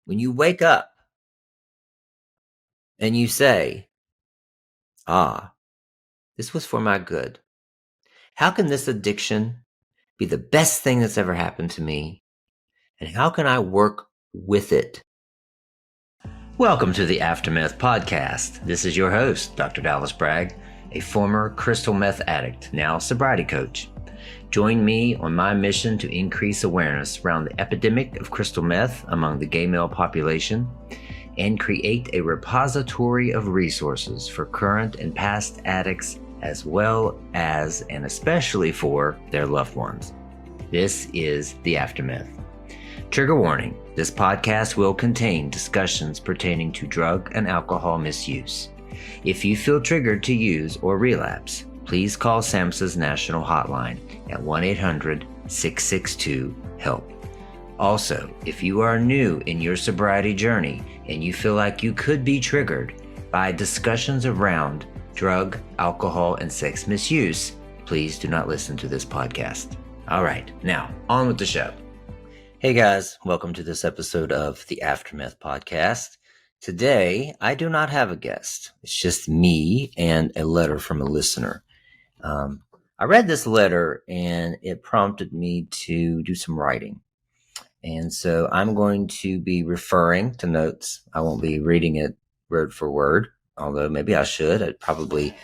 when you wake up and you say, this was for my good. How can this addiction be the best thing that's ever happened to me? And how can I work with it? Welcome to the Aftermeth Podcast. This is your host, Dr. Dallas Bragg, a former crystal meth addict, now sobriety coach. Join me on my mission to increase awareness around the epidemic of crystal meth among the gay male population and create a repository of resources for current and past addicts, as well as and especially for their loved ones. This is the Aftermeth. Trigger warning, this podcast will contain discussions pertaining to drug and alcohol misuse. If you feel triggered to use or relapse, please call SAMHSA's national hotline at 1-800-662-HELP. Also, if you are new in your sobriety journey and you feel like you could be triggered by discussions around drug, alcohol, and sex misuse, please do not listen to this podcast. All right, now on with the show. Hey guys, welcome to this episode of the Aftermeth Podcast. Today, I do not have a guest. It's just me and a letter from a listener. I read this letter and it prompted me to do some writing. And so I'm going to be referring to notes. I won't be reading it word for word, although maybe I should. I'd probably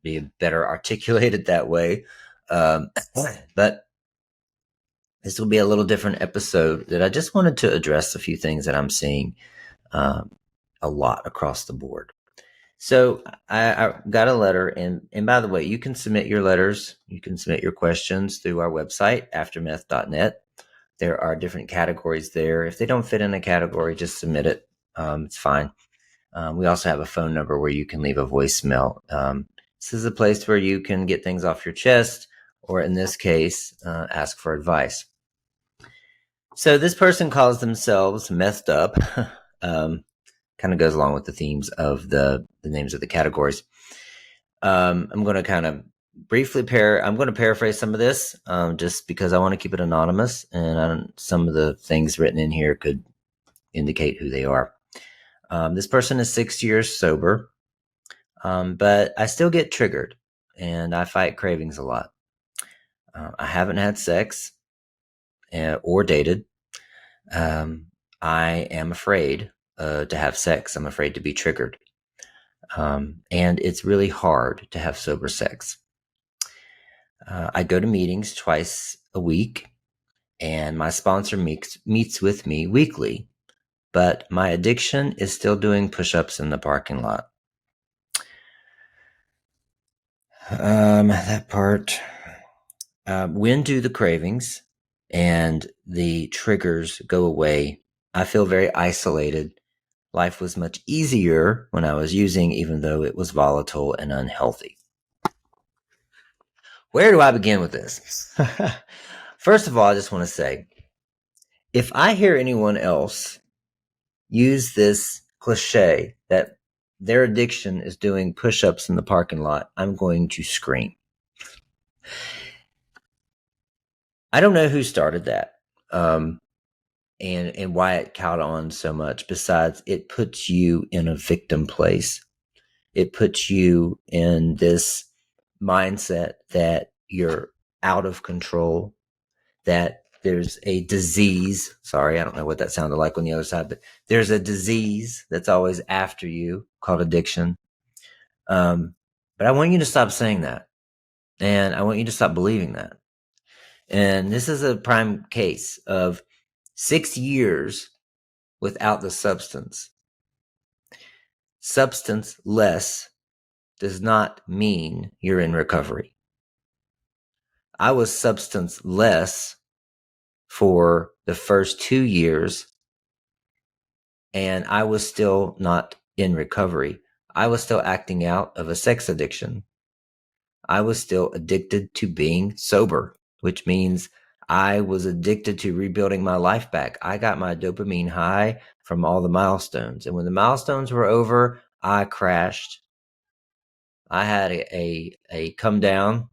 be better articulated that way. But this will be a little different episode that I just wanted to address a few things that I'm seeing a lot across the board. So I got a letter, and by the way, you can submit your letters. You can submit your questions through our website, aftermeth.net. There are different categories there. If they don't fit in a category, just submit it. It's fine. We also have a phone number where you can leave a voicemail. This is a place where you can get things off your chest, or in this case, ask for advice. So this person calls themselves Methed Up. Kind of goes along with the themes of the names of the categories. I'm going to kind of briefly I'm going to paraphrase some of this just because I want to keep it anonymous, and some of the things written in here could indicate who they are. This person is 6 years sober, but I still get triggered, and I fight cravings a lot. I haven't had sex or dated. I am afraid to have sex. I'm afraid to be triggered. And it's really hard to have sober sex. I go to meetings twice a week, and my sponsor meets with me weekly, but my addiction is still doing push-ups in the parking lot. That part. When do the cravings and the triggers go away? I feel very isolated. Life was much easier when I was using, even though it was volatile and unhealthy. Where do I begin with this? First of all, I just want to say, if I hear anyone else use this cliche that their addiction is doing push-ups in the parking lot, I'm going to scream. I don't know who started that. And why it caught on so much. Besides, it puts you in a victim place. It puts you in this mindset that you're out of control, that there's a disease. Sorry, I don't know what that sounded like on the other side, but there's a disease that's always after you called addiction. But I want you to stop saying that. And I want you to stop believing that. And this is a prime case of 6 years without the substance. Substance less does not mean you're in recovery. I was substance less for the first 2 years, and I was still not in recovery. I was still acting out of a sex addiction. I was still addicted to being sober, which means I was addicted to rebuilding my life back. I got my dopamine high from all the milestones. And when the milestones were over, I crashed. I had a come down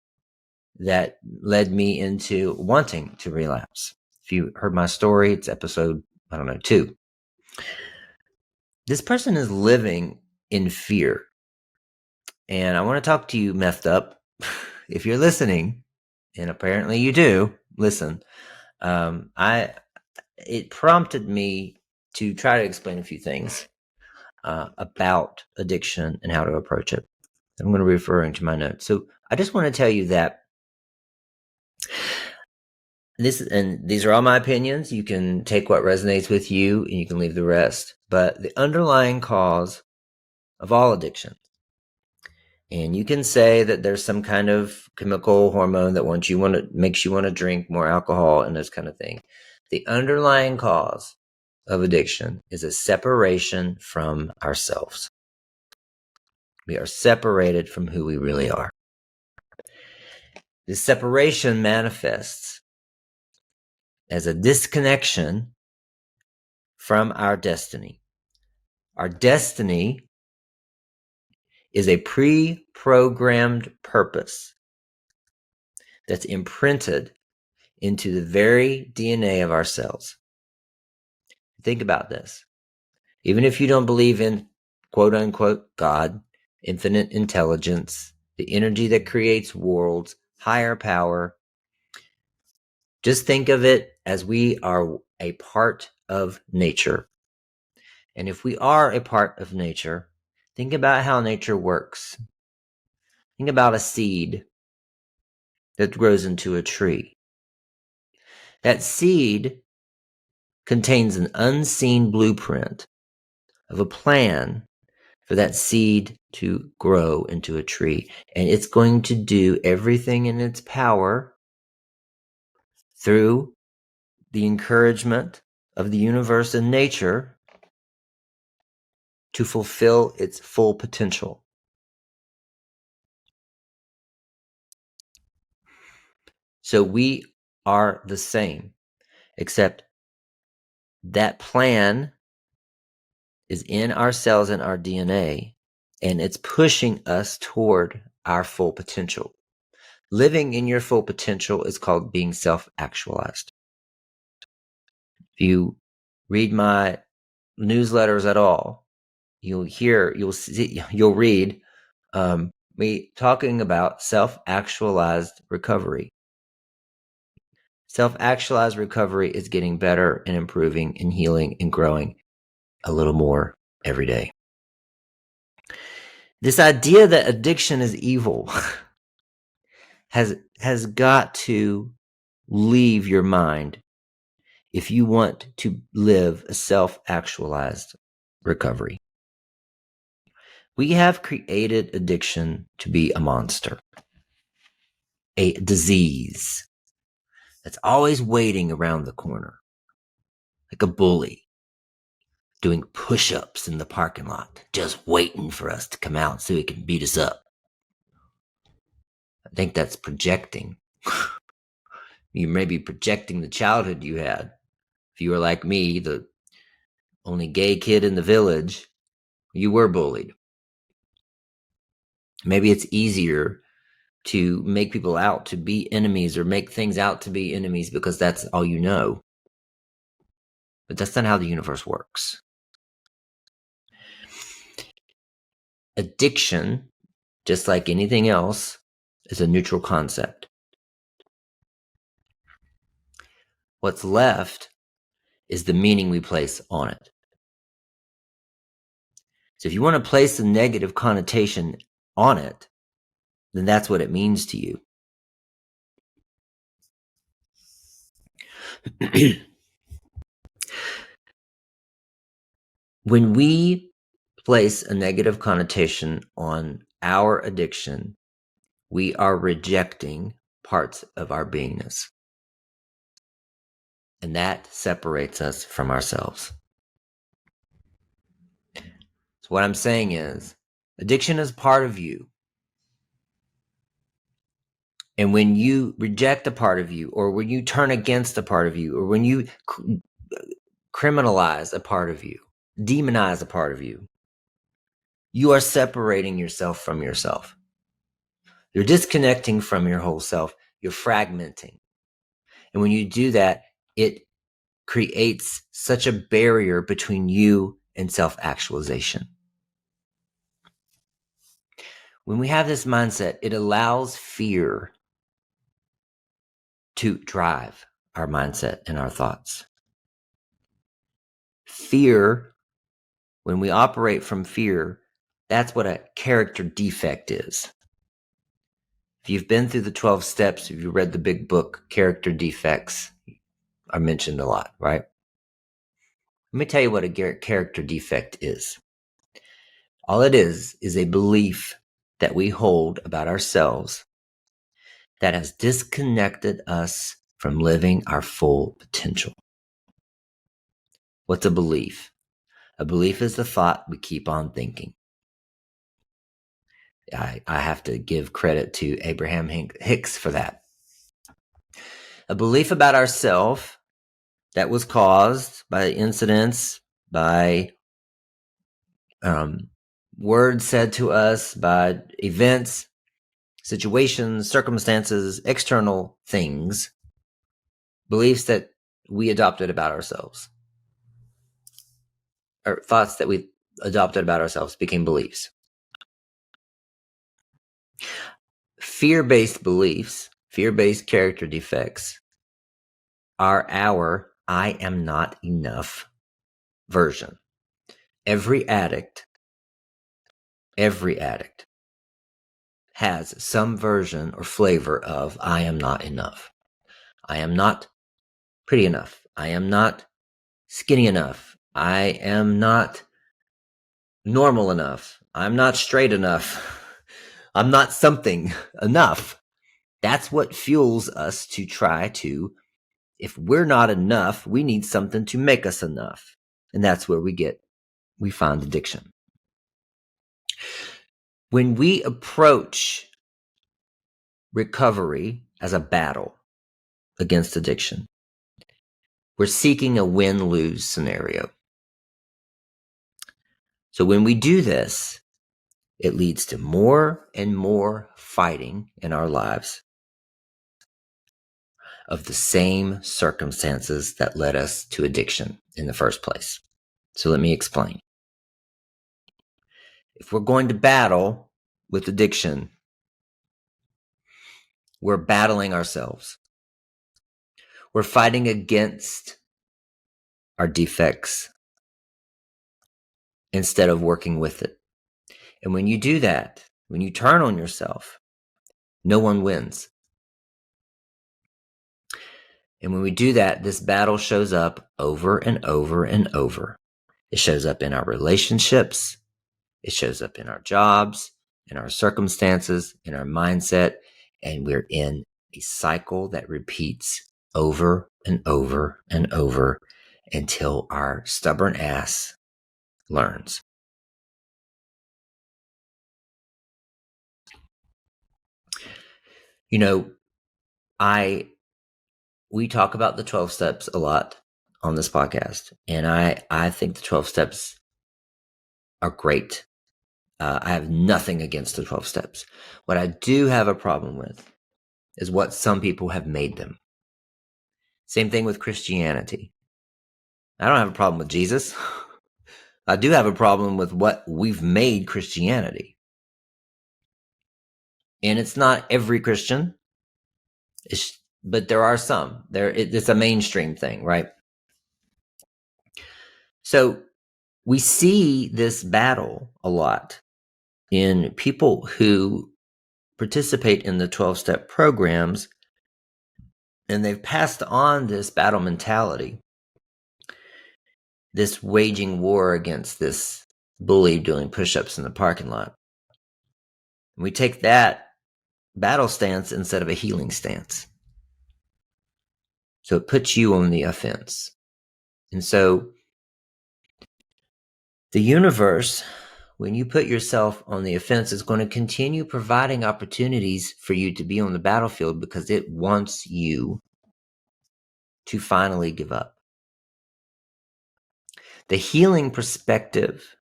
that led me into wanting to relapse. If you heard my story, it's episode, 2. This person is living in fear. And I want to talk to you, messed up. If you're listening, and apparently you do, listen. It prompted me to try to explain a few things about addiction and how to approach it. I'm going to be referring to my notes. So I just want to tell you that these are all my opinions. You can take what resonates with you and you can leave the rest. But the underlying cause of all addiction, and you can say that there's some kind of chemical hormone that makes you want to drink more alcohol and this kind of thing. The underlying cause of addiction is a separation from ourselves. We are separated from who we really are. This separation manifests as a disconnection from our destiny. Our destiny is a pre-programmed purpose that's imprinted into the very DNA of our cells. Think about this. Even if you don't believe in quote unquote God, infinite intelligence, the energy that creates worlds, higher power, just think of it as we are a part of nature. And if we are a part of nature, think about how nature works. Think about a seed that grows into a tree. That seed contains an unseen blueprint of a plan for that seed to grow into a tree. And it's going to do everything in its power through the encouragement of the universe and nature to fulfill its full potential. So we are the same, except that plan is in our cells and our DNA, and it's pushing us toward our full potential. Living in your full potential is called being self-actualized. If you read my newsletters at all, you'll read me talking about self-actualized recovery. Self-actualized recovery is getting better and improving and healing and growing a little more every day. This idea that addiction is evil has got to leave your mind if you want to live a self-actualized recovery. We have created addiction to be a monster, a disease that's always waiting around the corner, like a bully doing push-ups in the parking lot, just waiting for us to come out so he can beat us up. I think that's projecting. You may be projecting the childhood you had. If you were like me, the only gay kid in the village, you were bullied. Maybe it's easier to make people out to be enemies or make things out to be enemies because that's all you know. But that's not how the universe works. Addiction, just like anything else, is a neutral concept. What's left is the meaning we place on it. So if you want to place a negative connotation on it, then that's what it means to you. When we place a negative connotation on our addiction, we are rejecting parts of our beingness. And that separates us from ourselves. So what I'm saying is, addiction is part of you. And when you reject a part of you, or when you turn against a part of you, or when you criminalize a part of you, demonize a part of you, you are separating yourself from yourself. You're disconnecting from your whole self. You're fragmenting. And when you do that, it creates such a barrier between you and self-actualization. When we have this mindset, it allows fear to drive our mindset and our thoughts. Fear, when we operate from fear, that's what a character defect is. If you've been through the 12 steps, if you read the big book, character defects are mentioned a lot, right? Let me tell you what a character defect is. All it is a belief that we hold about ourselves that has disconnected us from living our full potential. What's a belief? A belief is the thought we keep on thinking. I have to give credit to Abraham Hicks for that. A belief about ourselves that was caused by incidents, by words said to us, by events, situations, circumstances, external things, beliefs that we adopted about ourselves, or thoughts that we adopted about ourselves became beliefs. Fear-based beliefs, fear-based character defects are our I am not enough version. Every addict has some version or flavor of I am not enough. I am not pretty enough. I am not skinny enough. I am not normal enough. I'm not straight enough. I'm not something enough. That's what fuels us to try to, if we're not enough, we need something to make us enough. And that's where we find addiction. When we approach recovery as a battle against addiction, we're seeking a win-lose scenario. So when we do this, it leads to more and more fighting in our lives of the same circumstances that led us to addiction in the first place. So let me explain. If we're going to battle with addiction, we're battling ourselves. We're fighting against our defects instead of working with it. And when you do that, when you turn on yourself, no one wins. And when we do that, this battle shows up over and over and over. It shows up in our relationships. It shows up in our jobs, in our circumstances, in our mindset. And we're in a cycle that repeats over and over and over until our stubborn ass learns. You know, we talk about the 12 steps a lot on this podcast, and I think the 12 steps are great. I have nothing against the 12 steps. What I do have a problem with is what some people have made them. Same thing with Christianity. I don't have a problem with Jesus. I do have a problem with what we've made Christianity. And it's not every Christian, but there are some. It's a mainstream thing, right? So we see this battle a lot in people who participate in the 12-step programs, and they've passed on this battle mentality, this waging war against this bully doing push-ups in the parking lot. We take that battle stance instead of a healing stance. So it puts you on the offense. And so the universe, when you put yourself on the offense, is going to continue providing opportunities for you to be on the battlefield because it wants you to finally give up. The healing perspective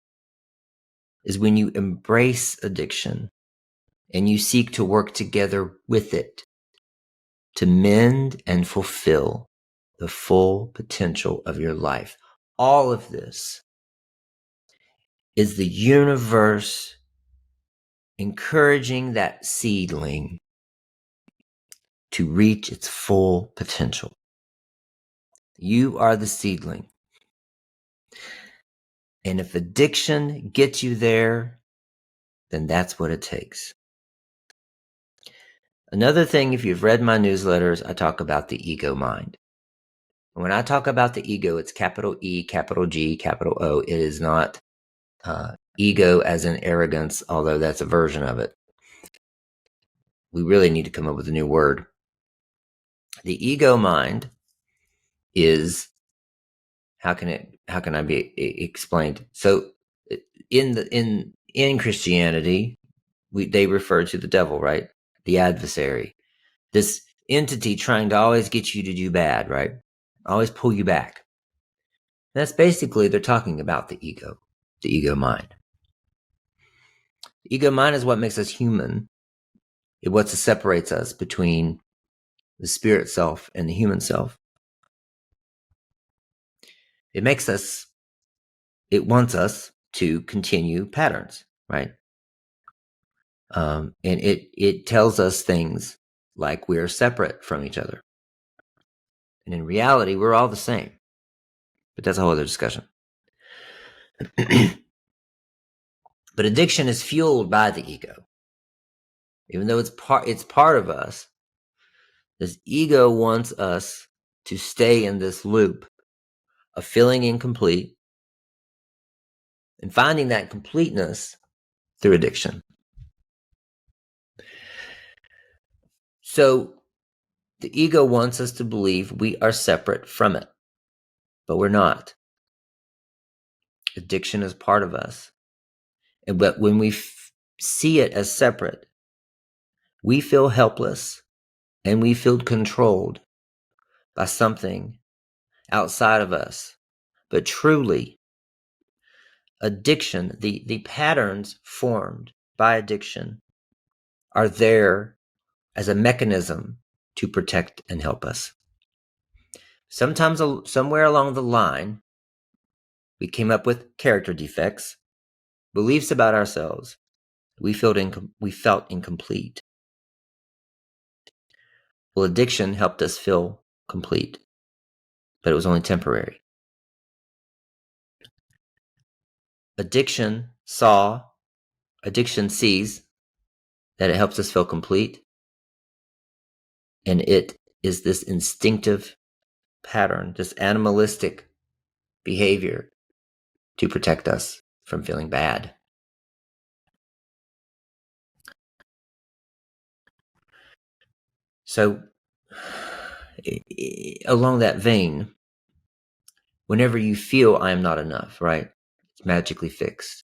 is when you embrace addiction and you seek to work together with it to mend and fulfill the full potential of your life. All of this is the universe encouraging that seedling to reach its full potential. You are the seedling. And if addiction gets you there, then that's what it takes. Another thing, if you've read my newsletters, I talk about the ego mind. When I talk about the ego, it's capital E, capital G, capital O. It is not ego as in arrogance, although that's a version of it. We really need to come up with a new word. The ego mind is, how can I be explained? So in Christianity, they refer to the devil, right? The adversary, this entity trying to always get you to do bad, right? Always pull you back. That's basically, they're talking about the ego mind. The ego mind is what makes us human. It's what separates us between the spirit self and the human self. It wants us to continue patterns, right? And it tells us things like we're separate from each other. And in reality, we're all the same. But that's a whole other discussion. But addiction is fueled by the ego. Even though it's part of us, this ego wants us to stay in this loop of feeling incomplete and finding that completeness through addiction. So the ego wants us to believe we are separate from it, but we're not. Addiction is part of us. But when we see it as separate, we feel helpless and we feel controlled by something outside of us. But truly, addiction, the patterns formed by addiction are there as a mechanism to protect and help us. Sometimes, somewhere along the line, we came up with character defects, beliefs about ourselves. We felt incomplete. Well, addiction helped us feel complete, but it was only temporary. Addiction sees that it helps us feel complete, and it is this instinctive pattern, this animalistic behavior to protect us from feeling bad. So, along that vein, whenever you feel I am not enough, right? It's magically fixed.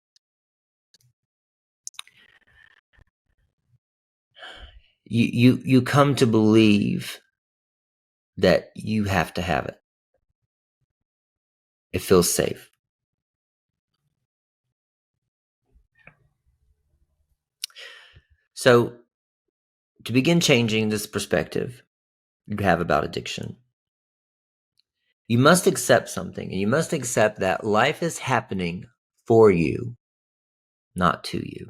You come to believe that you have to have it. It feels safe. So, to begin changing this perspective you have about addiction, you must accept something, and you must accept that life is happening for you, not to you.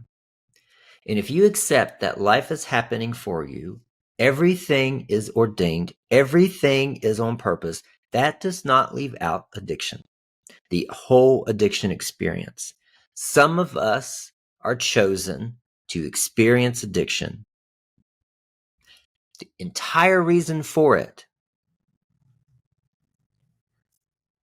And if you accept that life is happening for you, everything is ordained, everything is on purpose, that does not leave out addiction, the whole addiction experience. Some of us are chosen to experience addiction. The entire reason for it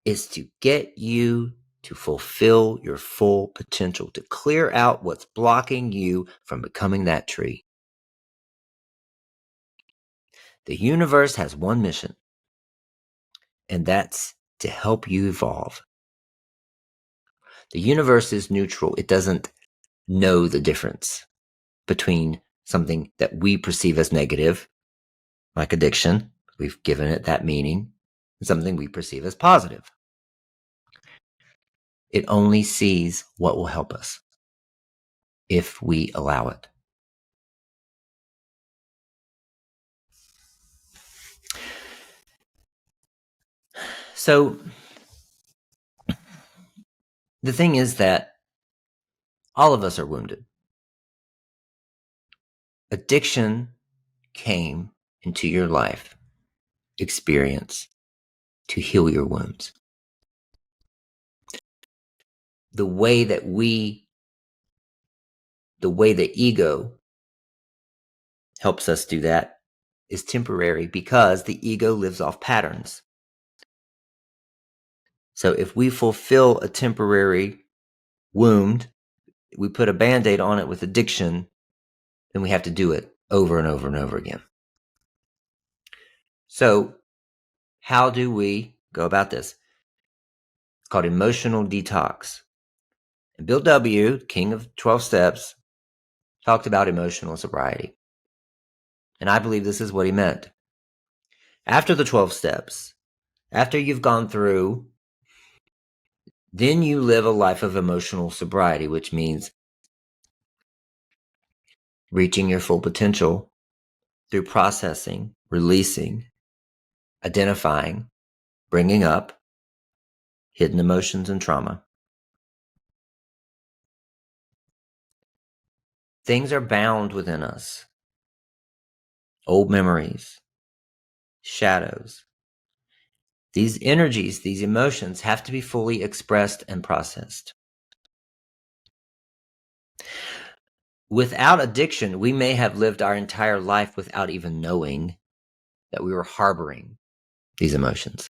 is to get you to fulfill your full potential, to clear out what's blocking you from becoming that tree. The universe has one mission, and that's to help you evolve. The universe is neutral. It doesn't know the difference between something that we perceive as negative, like addiction, we've given it that meaning, and something we perceive as positive. It only sees what will help us if we allow it. So the thing is that all of us are wounded. Addiction came into your life experience to heal your wounds. The way the ego helps us do that is temporary because the ego lives off patterns. So if we fulfill a temporary wound, we put a Band-Aid on it with addiction, then we have to do it over and over and over again. So how do we go about this? It's called emotional detox. And Bill W., king of 12 steps, talked about emotional sobriety. And I believe this is what he meant. After the 12 steps, after you've gone through, then you live a life of emotional sobriety, which means reaching your full potential through processing, releasing, identifying, bringing up hidden emotions and trauma. Things are bound within us. Old memories, shadows. These energies, these emotions have to be fully expressed and processed. Without addiction, we may have lived our entire life without even knowing that we were harboring these emotions.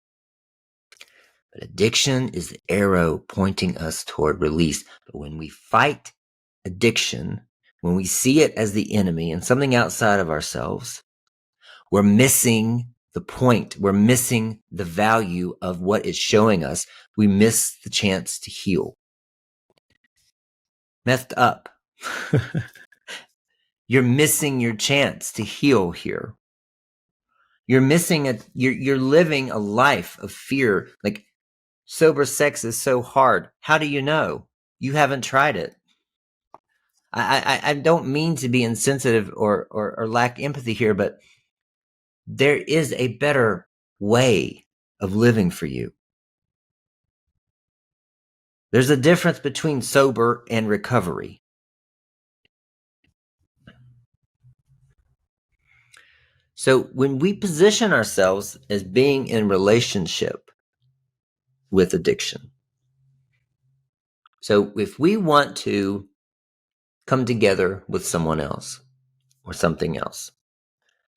But addiction is the arrow pointing us toward release. But when we fight addiction, when we see it as the enemy and something outside of ourselves, we're missing the point. We're missing the value of what it's showing us. We miss the chance to heal. Messed up. You're missing your chance to heal here. You're missing it. You're living a life of fear. Like, sober sex is so hard. How do you know? You haven't tried it. I don't mean to be insensitive or lack empathy here, but there is a better way of living for you. There's a difference between sober and recovery. So when we position ourselves as being in relationship with addiction, so if we want to come together with someone else or something else,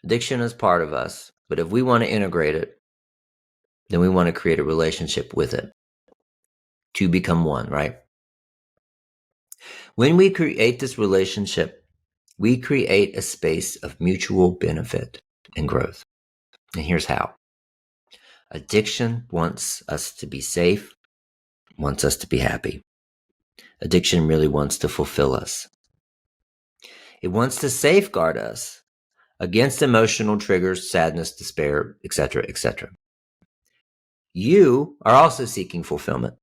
addiction is part of us, but if we want to integrate it, then we want to create a relationship with it to become one, right? When we create this relationship, we create a space of mutual benefit and growth. And here's how. Addiction wants us to be safe, wants us to be happy. Addiction really wants to fulfill us. It wants to safeguard us against emotional triggers, sadness, despair, etc., etc. You are also seeking fulfillment,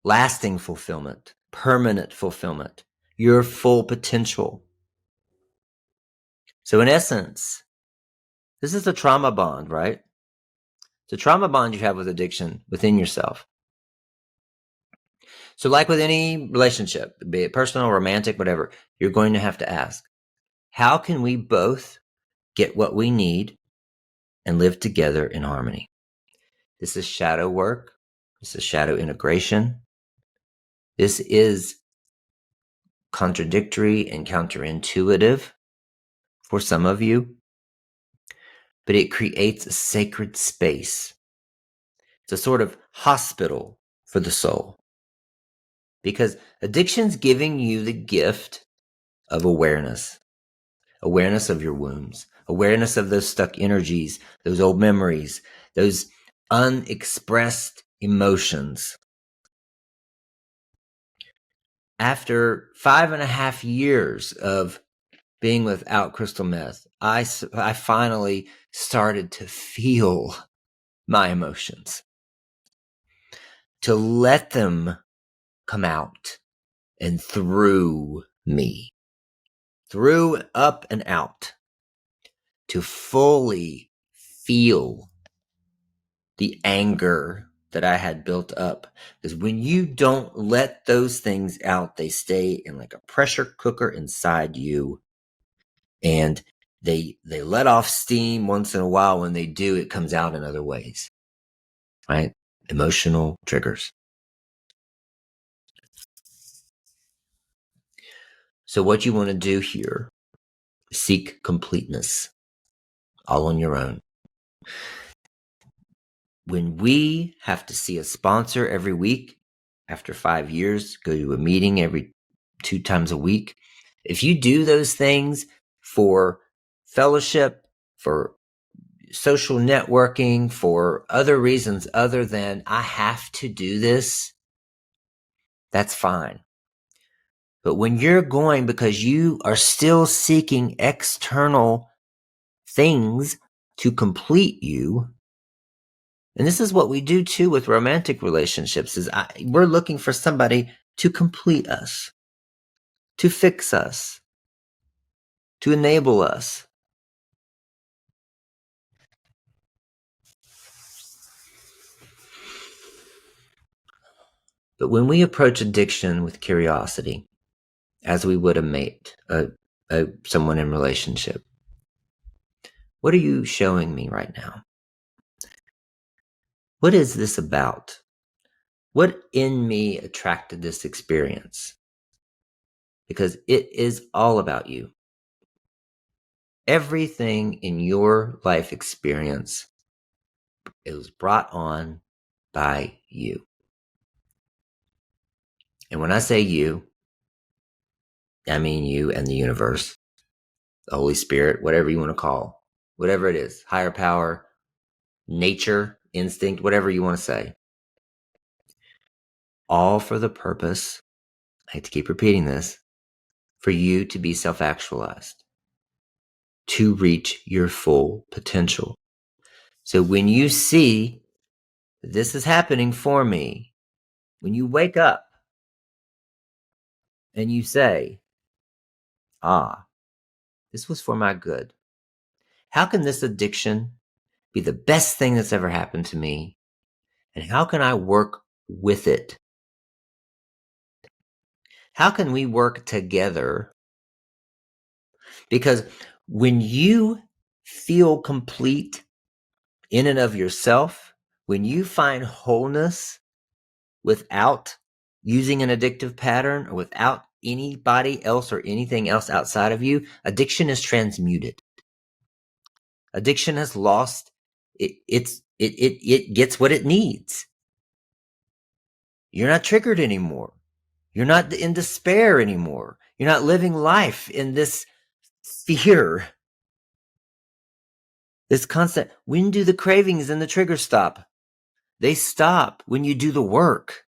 lasting fulfillment, permanent fulfillment, your full potential. So in essence, this is a trauma bond, right? It's a trauma bond you have with addiction within yourself. So like with any relationship, be it personal, romantic, whatever, you're going to have to ask, how can we both get what we need and live together in harmony? This is shadow work. This is shadow integration. This is contradictory and counterintuitive for some of you, but it creates a sacred space. It's a sort of hospital for the soul, because addiction's giving you the gift of awareness of your wounds, awareness of those stuck energies, those old memories, those unexpressed emotions. After 5.5 years of being without crystal meth, I finally started to feel my emotions, to let them come out and through me, through, up, and out, to fully feel the anger that I had built up. Because when you don't let those things out, they stay in like a pressure cooker inside you. And they let off steam once in a while. When they do, it comes out in other ways, right? Emotional triggers. So what you want to do here, seek completeness all on your own. When we have to see a sponsor every week, after 5 years, go to a meeting every 2 times a week, if you do those things for fellowship, for social networking, for other reasons other than I have to do this, that's fine. But when you're going because you are still seeking external things to complete you, and this is what we do too with romantic relationships, is we're looking for somebody to complete us, to fix us, to enable us. But when we approach addiction with curiosity, as we would a mate, someone in relationship, what are you showing me right now? What is this about? What in me attracted this experience? Because it is all about you. Everything in your life experience is brought on by you. And when I say you, I mean you and the universe, the Holy Spirit, whatever you want to call, whatever it is, higher power, nature, instinct, whatever you want to say. All for the purpose, I hate to keep repeating this, for you to be self-actualized, to reach your full potential. So when you see this is happening for me, when you wake up and you say, this was for my good. How can this addiction be the best thing that's ever happened to me? And how can I work with it? How can we work together? Because when you feel complete in and of yourself, when you find wholeness without using an addictive pattern or without anybody else or anything else outside of you, addiction is transmuted. Addiction has lost it gets what it needs. You're not triggered anymore. You're not in despair anymore. You're not living life in this fear. This constant, when do the cravings and the triggers stop? They stop when you do the work.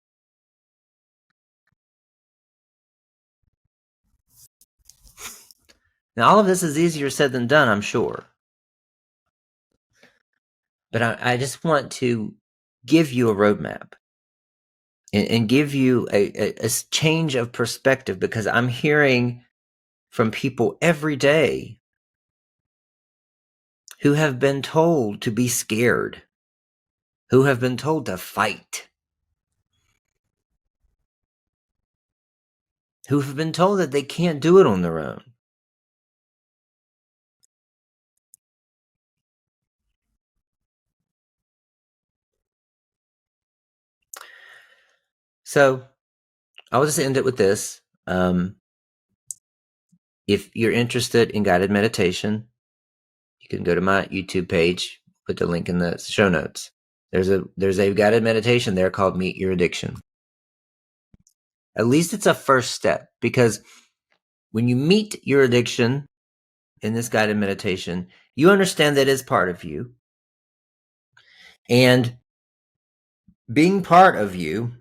Now, all of this is easier said than done, I'm sure. But I just want to give you a roadmap and give you a change of perspective, because I'm hearing from people every day who have been told to be scared, who have been told to fight, who have been told that they can't do it on their own. So I'll just end it with this. If you're interested in guided meditation, you can go to my YouTube page, put the link in the show notes. There's a guided meditation there called Meet Your Addiction. At least it's a first step, because when you meet your addiction in this guided meditation, you understand that it's part of you. And being part of you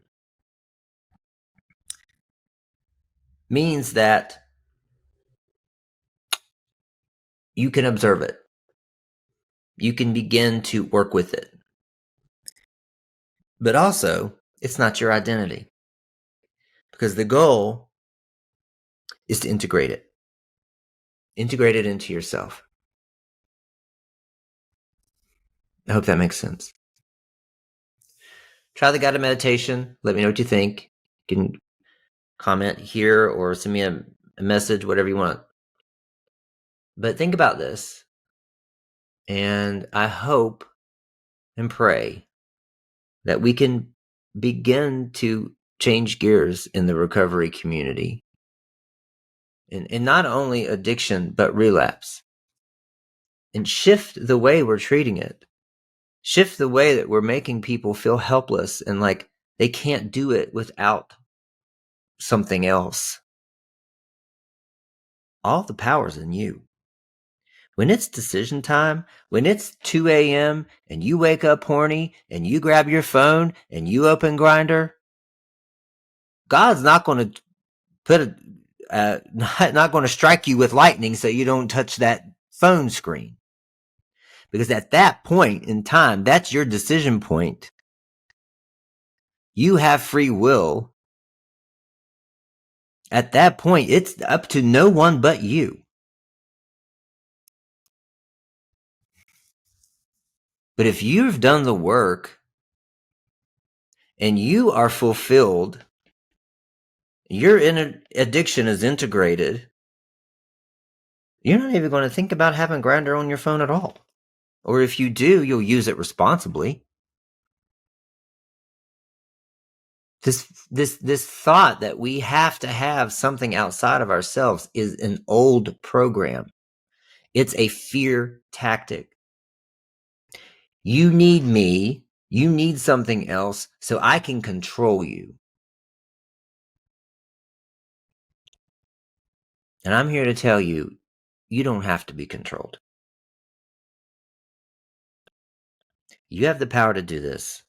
means that you can observe it. You can begin to work with it. But also, it's not your identity, because the goal is to integrate it. Integrate it into yourself. I hope that makes sense. Try the guided meditation. Let me know what you think. You can comment here or send me a message, whatever you want. But think about this. And I hope and pray that we can begin to change gears in the recovery community. And not only addiction, but relapse. And shift the way we're treating it. Shift the way that we're making people feel helpless and like they can't do it without something else. All the power's in you. When it's decision time, when it's 2 a.m. and you wake up horny and you grab your phone and you open Grindr, God's not going to not going to strike you with lightning so you don't touch that phone screen. Because at that point in time, that's your decision point. You have free will. At that point, it's up to no one but you. But if you've done the work and you are fulfilled, your addiction is integrated, you're not even going to think about having Grindr on your phone at all. Or if you do, you'll use it responsibly. This thought that we have to have something outside of ourselves is an old program. It's a fear tactic. You need me. You need something else so I can control you. And I'm here to tell you, you don't have to be controlled. You have the power to do this.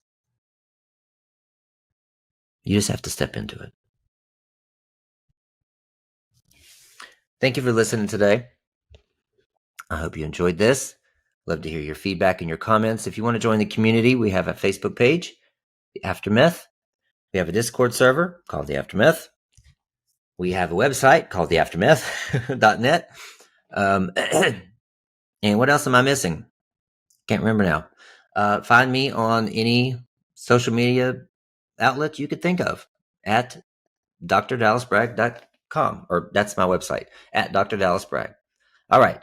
You just have to step into it. Thank you for listening today. I hope you enjoyed this. Love to hear your feedback and your comments. If you want to join the community, we have a Facebook page, The Aftermeth. We have a Discord server called The Aftermeth. We have a website called theaftermeth.net. And what else am I missing? Can't remember now. Find me on any social media outlet you could think of at drdallasbragg.com, or that's my website, at drdallasbragg. All right.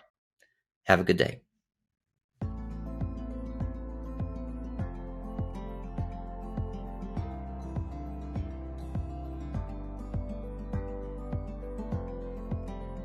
Have a good day.